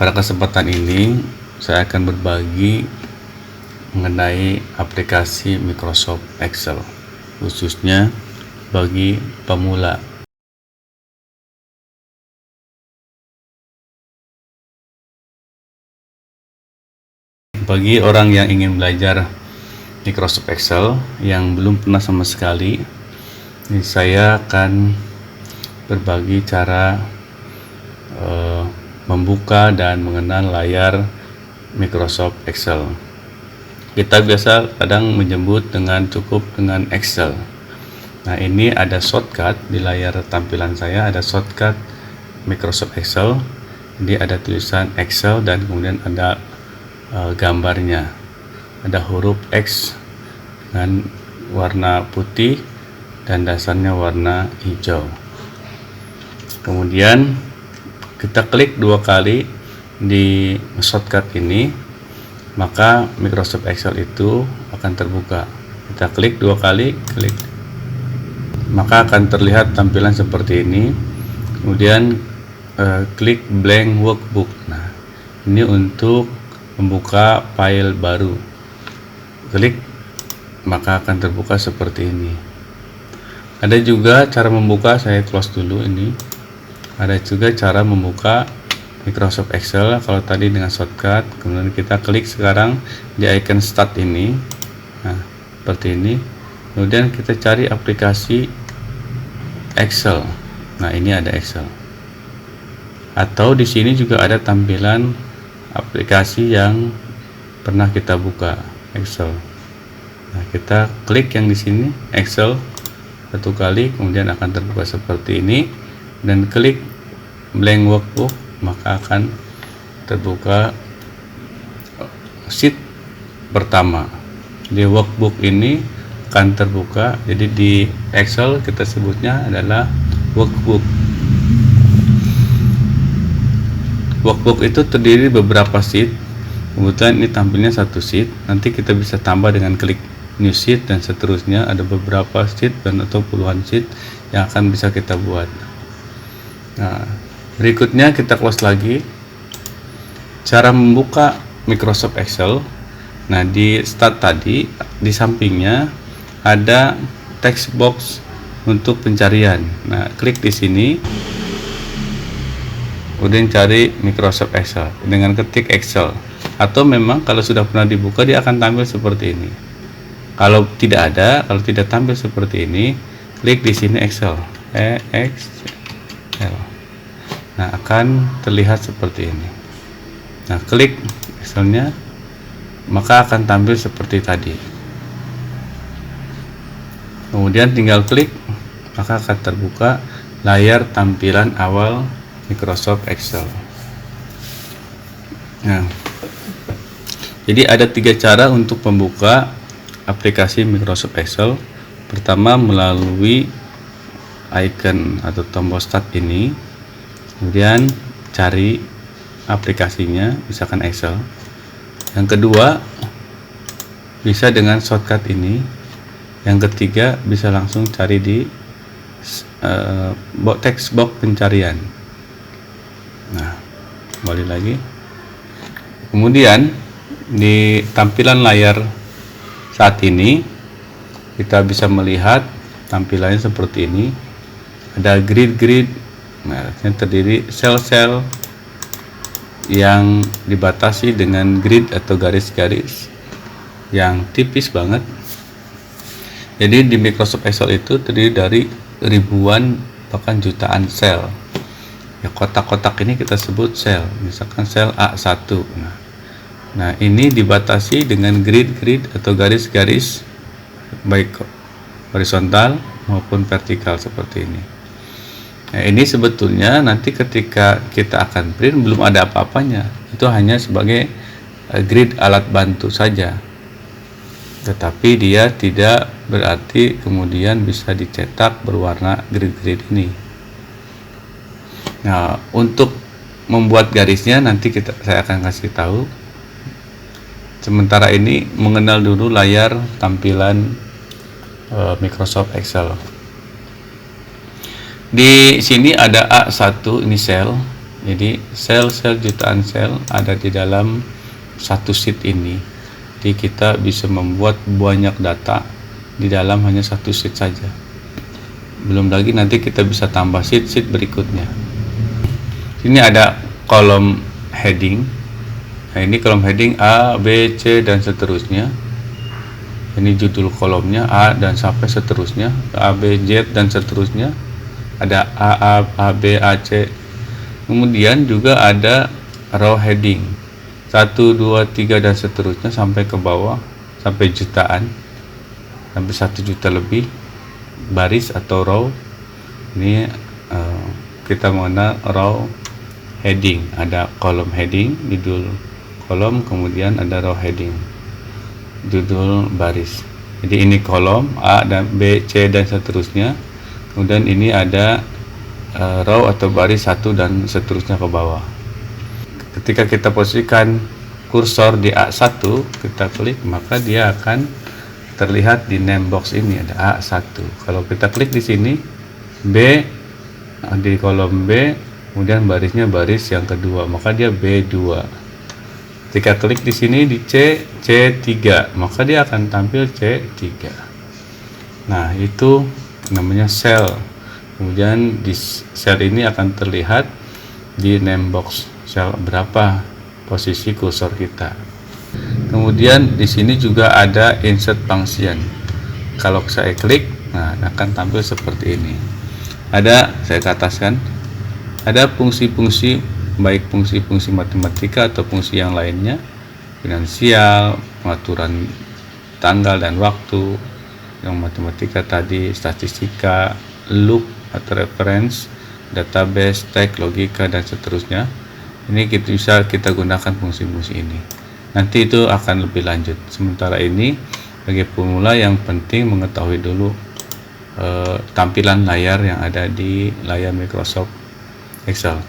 Pada kesempatan ini saya akan berbagi mengenai aplikasi Microsoft Excel, khususnya bagi pemula. Bagi orang yang ingin belajar Microsoft Excel yang belum pernah sama sekali, saya akan berbagi cara membuka dan mengenal layar Microsoft Excel. Kita biasa kadang menyebut cukup dengan Excel. Nah, ini ada shortcut di layar tampilan saya, ada shortcut Microsoft Excel. Jadi ada tulisan Excel dan kemudian ada gambarnya. Ada huruf X dengan warna putih dan dasarnya warna hijau. Kemudian kita klik 2 kali di shortcut ini, maka Microsoft Excel itu akan terbuka. Kita klik 2 kali, maka akan terlihat tampilan seperti ini. Kemudian klik blank workbook. Nah, ini untuk membuka file baru. Klik, maka akan terbuka seperti ini. Ada juga cara membuka, saya close dulu ini. Ada juga cara membuka Microsoft Excel kalau tadi dengan shortcut. Kemudian kita klik sekarang di icon start ini. Nah, seperti ini. Kemudian kita cari aplikasi Excel. Nah, ini ada Excel. Atau di sini juga ada tampilan aplikasi yang pernah kita buka, Excel. Nah, kita klik yang di sini Excel 1 kali, kemudian akan terbuka seperti ini, dan klik blank workbook, maka akan terbuka sheet pertama. Di workbook ini akan terbuka, jadi di Excel kita sebutnya adalah workbook. Workbook itu terdiri beberapa sheet. Kebetulan ini tampilnya 1 sheet. Nanti kita bisa tambah dengan klik new sheet dan seterusnya. Ada beberapa sheet dan atau puluhan sheet yang akan bisa kita buat. Nah, berikutnya kita close lagi. Cara membuka Microsoft Excel. Nah, di start tadi di sampingnya ada text box untuk pencarian. Nah, klik di sini. Kemudian cari Microsoft Excel dengan ketik Excel, atau memang kalau sudah pernah dibuka dia akan tampil seperti ini. Kalau tidak ada, kalau tidak tampil seperti ini, klik di sini Excel, Excel. Nah, akan terlihat seperti ini. Nah, klik Excelnya, maka akan tampil seperti tadi. Kemudian tinggal klik, maka akan terbuka layar tampilan awal Microsoft Excel. Nah, jadi ada 3 cara untuk membuka aplikasi Microsoft Excel. Pertama, melalui icon atau tombol start ini. Kemudian cari aplikasinya, misalkan Excel. Yang kedua, bisa dengan shortcut ini. Yang ketiga, bisa langsung cari di text box pencarian. Nah, kembali lagi. Kemudian di tampilan layar saat ini kita bisa melihat tampilannya seperti ini. Ada grid. Nah, ini terdiri sel-sel yang dibatasi dengan grid atau garis-garis yang tipis banget. Jadi di Microsoft Excel itu terdiri dari ribuan bahkan jutaan sel. Ya, kotak-kotak ini kita sebut sel, misalkan sel A1. Nah, ini dibatasi dengan grid atau garis-garis baik horizontal maupun vertikal seperti ini. Nah, ini sebetulnya nanti ketika kita akan print belum ada apa-apanya. Itu hanya sebagai grid alat bantu saja. Tetapi dia tidak berarti kemudian bisa dicetak berwarna grid ini. Nah, untuk membuat garisnya nanti saya akan kasih tahu. Sementara ini mengenal dulu layar tampilan Microsoft Excel. Di sini ada A1, ini sel. Jadi sel-sel jutaan sel ada di dalam satu sheet ini. Jadi kita bisa membuat banyak data di dalam hanya satu sheet saja. Belum lagi nanti kita bisa tambah sheet berikutnya. Sini ada kolom heading. Nah, ini kolom heading A, B, C dan seterusnya. Ini judul kolomnya A dan sampai seterusnya, A, B, Z dan seterusnya. Ada A, B, A, C. Kemudian juga ada row heading 1, 2, 3 dan seterusnya sampai ke bawah, sampai jutaan, sampai 1 juta lebih baris atau row. Ini kita mengenal row heading. Ada kolom heading, judul kolom, kemudian ada row heading, judul baris. Jadi ini kolom A dan B, C dan seterusnya. Kemudian ini ada row atau baris 1 dan seterusnya ke bawah. Ketika kita posisikan kursor di A1, kita klik, maka dia akan terlihat di name box ini ada A1. Kalau kita klik di sini B, di kolom B, kemudian barisnya baris yang kedua, maka dia B2. Ketika klik di sini di C, C3, maka dia akan tampil C3. Nah, itu namanya sel. Kemudian di sel ini akan terlihat di name box sel berapa posisi kursor kita. Kemudian di sini juga ada insert function. Kalau saya klik, nah akan tampil seperti ini. Ada, saya ke atas kan, ada fungsi-fungsi, baik fungsi-fungsi matematika atau fungsi yang lainnya, finansial, pengaturan tanggal dan waktu, yang matematika tadi, statistika, loop atau reference, database, tag, logika dan seterusnya. Ini kita bisa kita gunakan fungsi-fungsi ini. Nanti itu akan lebih lanjut. Sementara ini bagi pemula yang penting mengetahui dulu tampilan layar yang ada di layar Microsoft Excel.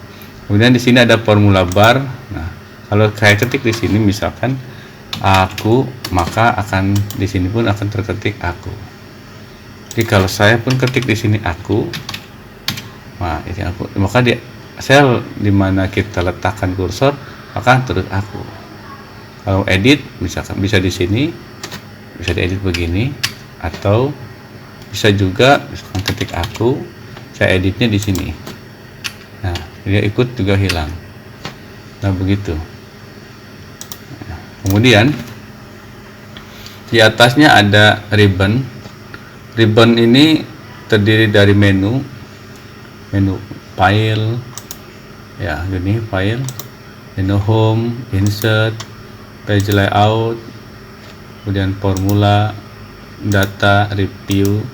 Kemudian di sini ada formula bar. Nah, kalau saya ketik di sini misalkan aku, maka akan di sini pun akan terketik aku. Jadi kalau saya pun ketik di sini aku, nah ini aku, maka di sel di mana kita letakkan kursor maka terus aku. Kalau edit misalkan bisa di sini, bisa diedit begini, atau bisa juga misalkan ketik aku, saya editnya di sini. Nah, dia ikut juga hilang. Nah, begitu. Nah, kemudian di atasnya ada ribbon. Ribbon ini terdiri dari menu file, ya ini file, menu home, insert, page layout, kemudian formula, data, review,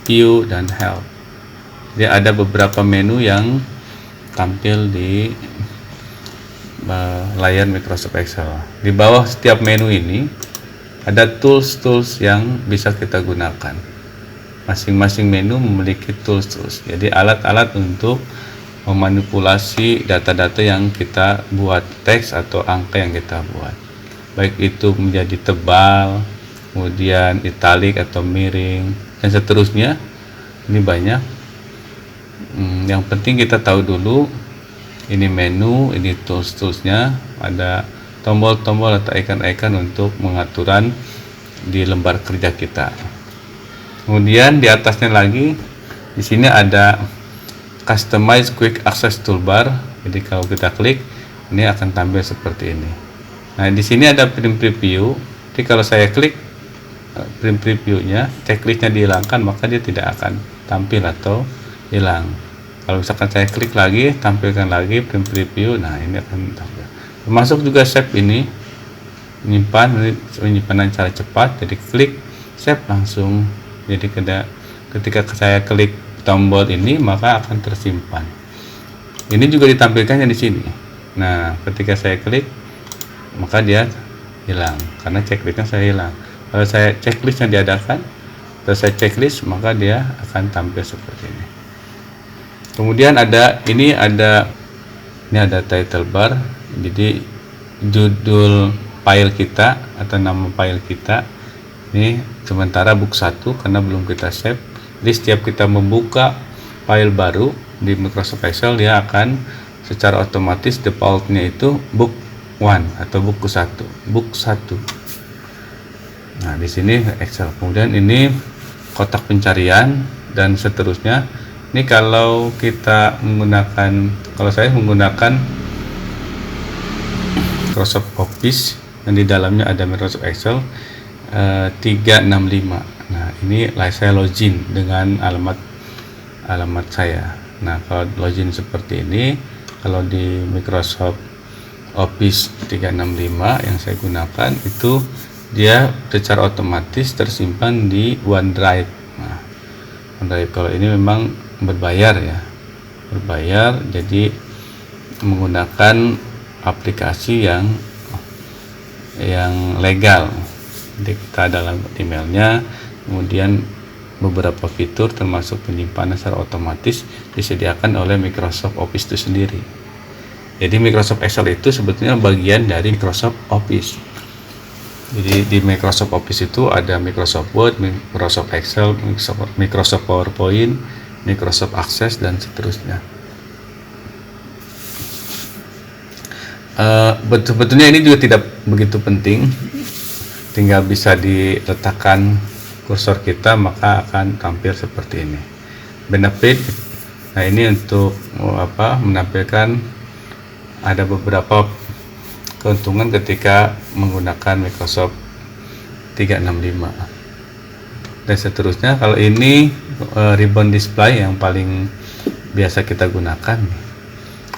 view, dan help. Jadi ada beberapa menu yang tampil di layar Microsoft Excel. Di bawah setiap menu ini ada tools-tools yang bisa kita gunakan. Masing-masing menu memiliki tools-tools. Jadi alat-alat untuk memanipulasi data-data yang kita buat, teks atau angka yang kita buat. Baik itu menjadi tebal, kemudian italic atau miring, dan seterusnya. Ini banyak. Yang penting kita tahu dulu ini menu, ini tools-toolsnya, ada tombol-tombol atau icon-icon untuk pengaturan di lembar kerja kita. Kemudian di atasnya lagi, di sini ada customize quick access toolbar. Jadi kalau kita klik, ini akan tampil seperti ini. Nah, di sini ada print preview. Jadi kalau saya klik print previewnya, checklistnya dihilangkan, maka dia tidak akan tampil atau hilang. Kalau misalkan saya klik lagi, tampilkan lagi print preview, nah ini akan tampil. Termasuk juga save ini, penyimpanan cara cepat. Jadi klik save langsung. Jadi ketika saya klik tombol ini, maka akan tersimpan. Ini juga ditampilkannya di sini. Nah, ketika saya klik, maka dia hilang karena checklistnya saya hilang. Kalau saya checklistnya diadakan, kalau saya checklist, maka dia akan tampil seperti ini. Kemudian ini ada title bar. Jadi judul file kita atau nama file kita ini sementara book 1 karena belum kita save. Jadi setiap kita membuka file baru di Microsoft Excel, dia akan secara otomatis defaultnya itu book 1 atau buku 1, book 1. Nah, di sini Excel. Kemudian ini kotak pencarian dan seterusnya. Ini kalau kita menggunakan, kalau saya menggunakan Microsoft Office dan di dalamnya ada Microsoft Excel 365. Nah, ini saya login dengan alamat saya. Nah, kalau login seperti ini, kalau di Microsoft Office 365 yang saya gunakan itu dia secara otomatis tersimpan di OneDrive. Nah, OneDrive kalau ini memang berbayar ya, berbayar, jadi menggunakan aplikasi yang legal. Jadi kita dalam emailnya, kemudian beberapa fitur termasuk penyimpanan secara otomatis disediakan oleh Microsoft Office itu sendiri. Jadi Microsoft Excel itu sebetulnya bagian dari Microsoft Office. Jadi di Microsoft Office itu ada Microsoft Word, Microsoft Excel, Microsoft PowerPoint, Microsoft Access dan seterusnya. Sebetulnya ini juga tidak begitu penting, tinggal bisa diletakkan kursor kita maka akan tampil seperti ini. Benefit, nah ini untuk menampilkan ada beberapa keuntungan ketika menggunakan Microsoft 365 dan seterusnya. Kalau ini ribbon display yang paling biasa kita gunakan.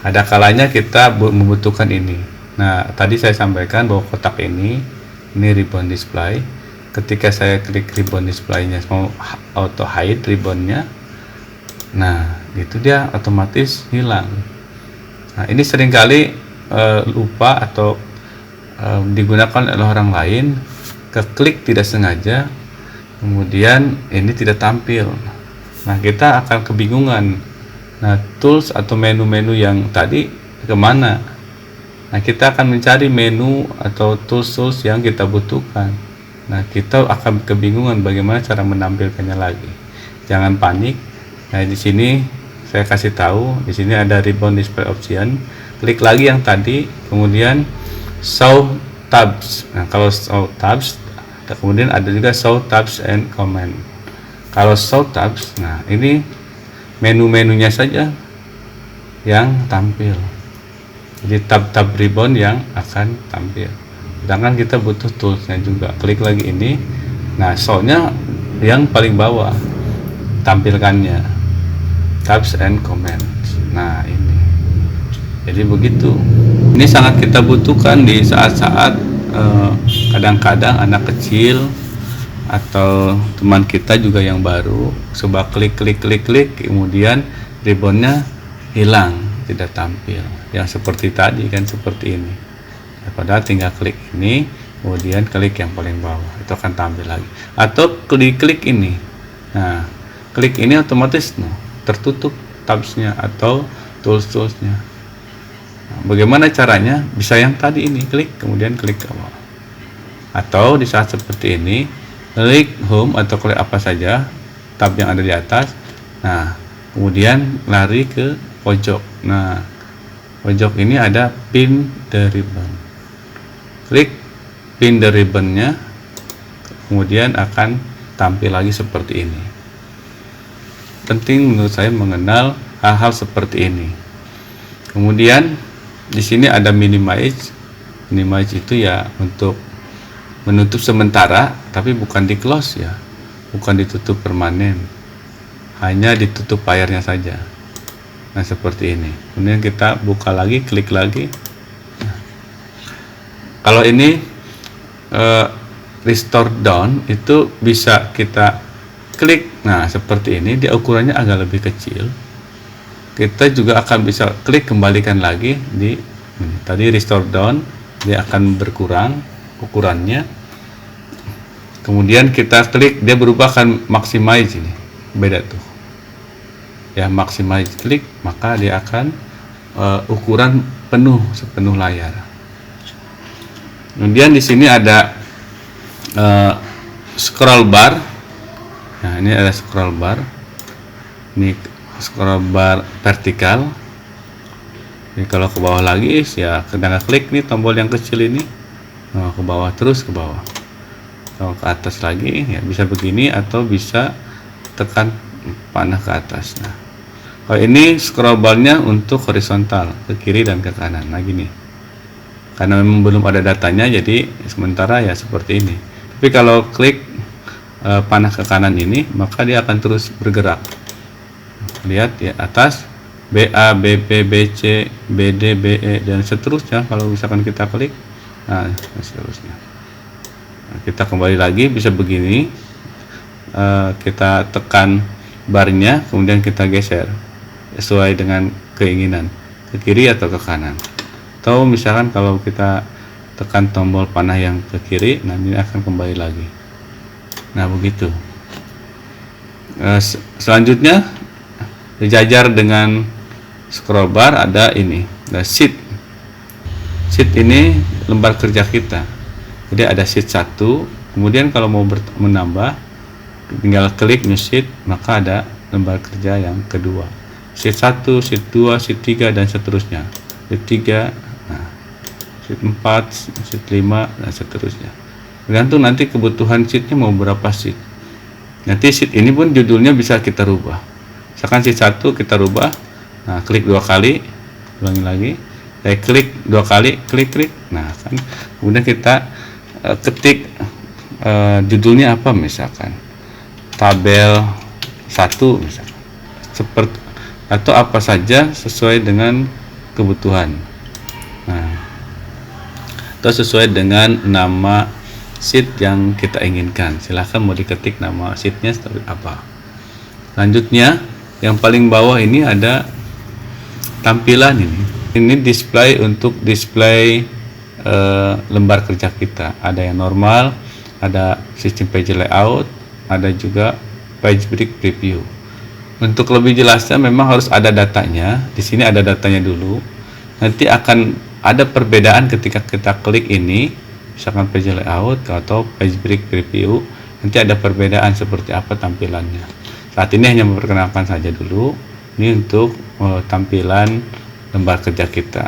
Ada kalanya kita membutuhkan ini. Nah, tadi saya sampaikan bahwa kotak ini ribbon display. Ketika saya klik ribbon display-nya, mau auto hide ribbonnya, nah itu dia otomatis hilang. Nah, ini seringkali lupa atau digunakan oleh orang lain, keklik tidak sengaja, kemudian ini tidak tampil. Nah, kita akan kebingungan. Nah, tools atau menu-menu yang tadi kemana? Nah, kita akan mencari menu atau tools-tools yang kita butuhkan. Nah, kita akan kebingungan bagaimana cara menampilkannya lagi. Jangan panik. Nah, di sini saya kasih tahu, di sini ada ribbon display option. Klik lagi yang tadi, kemudian show tabs. Nah, kalau show tabs, kemudian ada juga show tabs and comment. Kalau show tabs, nah ini menu-menunya saja yang tampil. Jadi tab-tab ribbon yang akan tampil. Sedangkan kita butuh toolsnya juga. Klik lagi ini. Nah, show-nya yang paling bawah tampilkannya. Tabs and comments. Nah, ini. Jadi begitu. Ini sangat kita butuhkan di saat-saat kadang-kadang anak kecil atau teman kita juga yang baru coba klik, kemudian ribbonnya hilang, tidak tampil. Yang seperti tadi kan seperti ini. Padahal tinggal klik ini, kemudian klik yang paling bawah, itu akan tampil lagi. Atau klik ini. Nah, klik ini otomatis tertutup tabsnya atau tools-toolsnya. Nah, bagaimana caranya? Bisa yang tadi ini, klik kemudian klik ke bawah. Atau di saat seperti ini, klik home atau klik apa saja tab yang ada di atas. Nah, kemudian lari ke pojok. Nah, pojok ini ada pin the ribbon. Klik pin the ribbonnya, kemudian akan tampil lagi seperti ini. Penting menurut saya mengenal hal-hal seperti ini. Kemudian di sini ada minimize. Minimize itu ya untuk menutup sementara, tapi bukan di close ya, bukan ditutup permanen, hanya ditutup layarnya saja. Nah, seperti ini. Kemudian kita buka lagi, klik lagi. Nah, kalau ini restore down itu bisa kita klik. Nah, seperti ini, dia ukurannya agak lebih kecil. Kita juga akan bisa klik kembalikan lagi di ini. Tadi restore down, dia akan berkurang ukurannya. Kemudian kita klik, dia berubah akan maximize ini. Beda tuh. Ya, maximize klik, maka dia akan ukuran penuh, sepenuh layar. Kemudian di sini ada scroll bar. Nah, ini ada scroll bar. Ini scroll bar vertikal. Jadi kalau ke bawah lagi ya kita klik nih tombol yang kecil ini, ke bawah terus ke bawah. Kalau ke atas lagi ya bisa begini atau bisa tekan panah ke atas. Nah, kalau ini scroll barnya untuk horizontal ke kiri dan ke kanan. Nah gini, karena memang belum ada datanya jadi sementara ya seperti ini. Tapi kalau klik panah ke kanan ini maka dia akan terus bergerak. Lihat ya, atas BA, BP, BC, BD, BE dan seterusnya. Kalau misalkan kita klik, nah seterusnya. Nah, kita kembali lagi bisa begini, kita tekan barnya kemudian kita geser sesuai dengan keinginan ke kiri atau ke kanan. Atau misalkan kalau kita tekan tombol panah yang ke kiri, nah ini akan kembali lagi. Nah begitu. Selanjutnya dijajar dengan scroll bar ada ini, ada sheet. Sheet ini lembar kerja kita. Jadi ada sheet 1, kemudian kalau mau menambah tinggal klik new sheet, maka ada lembar kerja yang kedua. Sheet 1, sheet 2, sheet 3 dan seterusnya. Sheet 3, nah, sheet 4, sheet 5 dan seterusnya. Tergantung nanti kebutuhan sheetnya mau berapa sheet. Nanti sheet ini pun judulnya bisa kita rubah. Misalkan sheet 1 kita rubah, nah klik 2 kali, ulangi lagi, klik 2 kali, klik, nah kan kemudian kita ketik judulnya apa, misalkan tabel 1 misalkan, seperti atau apa saja sesuai dengan kebutuhan. Nah, atau sesuai dengan nama sheet yang kita inginkan. Silahkan mau diketik nama sheetnya seperti apa. Selanjutnya yang paling bawah ini ada tampilan ini display untuk display lembar kerja kita. Ada yang normal, ada sistem page layout, ada juga page break preview. Untuk lebih jelasnya memang harus ada datanya. Di sini ada datanya dulu. Nanti akan ada perbedaan ketika kita klik ini, misalkan page layout atau page break preview. Nanti ada perbedaan seperti apa tampilannya. Saat ini hanya memperkenalkan saja dulu. Ini untuk tampilan lembar kerja kita.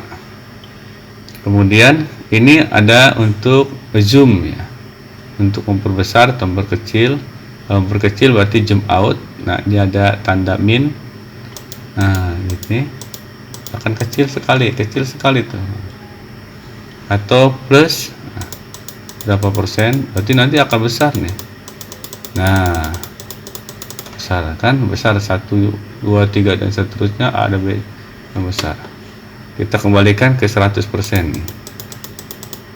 Kemudian ini ada untuk zoom ya, untuk memperbesar, tombol kecil. Kalau memperkecil berarti zoom out. Nah ini ada tanda min. Nah ini akan kecil sekali tuh. Atau plus, nah, berapa persen? Berarti nanti akan besar nih. Nah besar kan, besar 1, 2, 3 dan seterusnya ada yang besar. Kita kembalikan ke 100%.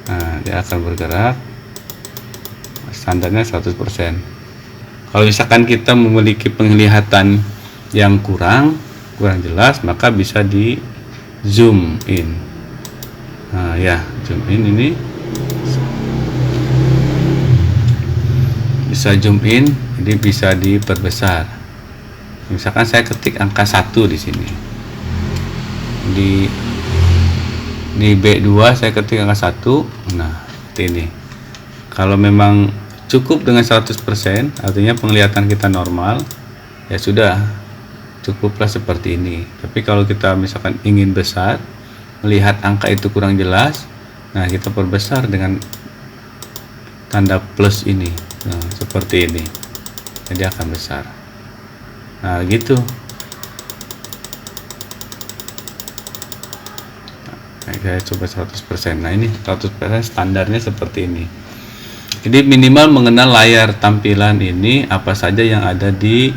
Nah dia akan bergerak, standarnya 100%. Kalau misalkan kita memiliki penglihatan yang kurang jelas, maka bisa di zoom in. Nah ya, zoom in ini bisa zoom in, jadi bisa diperbesar. Misalkan saya ketik angka 1 di sini, di B2 saya ketik angka 1. Nah seperti ini. Kalau memang cukup dengan 100%, artinya penglihatan kita normal, ya sudah cukuplah seperti ini. Tapi kalau kita misalkan ingin besar, melihat angka itu kurang jelas, nah kita perbesar dengan tanda plus ini. Nah, seperti ini, jadi akan besar. Nah gitu. Nah, saya coba 100%. Nah ini 100% standarnya seperti ini. Jadi minimal mengenal layar tampilan ini, apa saja yang ada di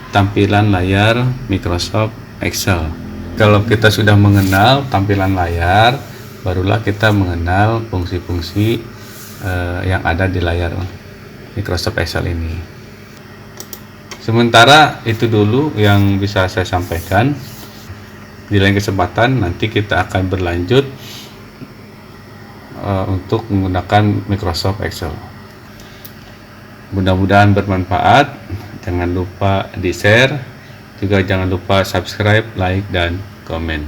tampilan layar Microsoft Excel. Kalau kita sudah mengenal tampilan layar, barulah kita mengenal fungsi-fungsi yang ada di layar Microsoft Excel ini. Sementara itu dulu yang bisa saya sampaikan. Di lain kesempatan nanti kita akan berlanjut untuk menggunakan Microsoft Excel. Mudah-mudahan bermanfaat. Jangan lupa di share, juga jangan lupa subscribe, like, dan komen.